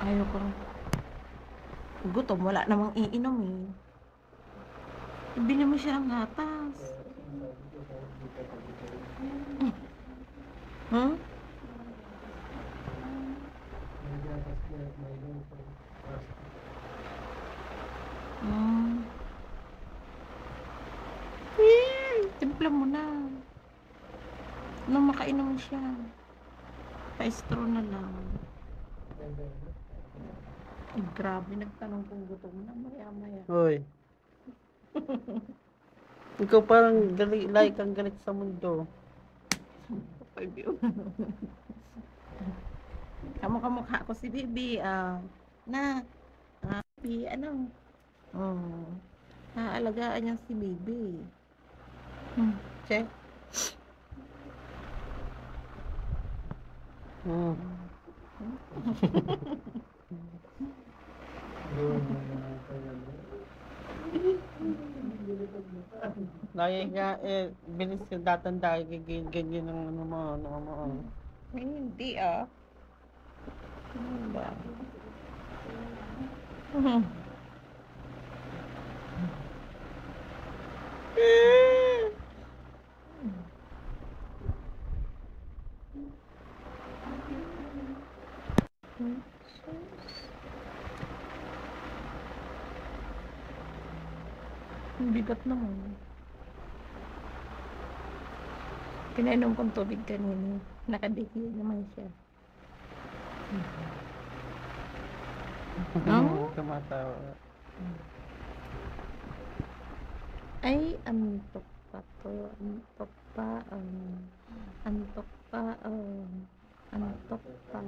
Ayaw ko gutom, wala namang iinom eh. Bili mo siya ng gatas. Hmm? Hmm. Timpla mo na. Nung makainom siya. Pa-straw na lang. Ay, grabe, nagtanong kung gutom na maya-maya. Hoy. Ikaw parang galit, like kang galit sa mundo. Kamukha ko si Bibi. Na, Bibi, ano? Oh, naalagaan niya si Bibi. Check. Hmm. Lagi nga bilis ka datanda ganyan ng ano mo. Ay, hindi ah. Ano ba? Ang bigat naman. Pinainom kong tubig kanina. Nakadikil naman siya. No? Tumatawa. Ay, antok pa to. Antok pa. Antok pa. Antok pa.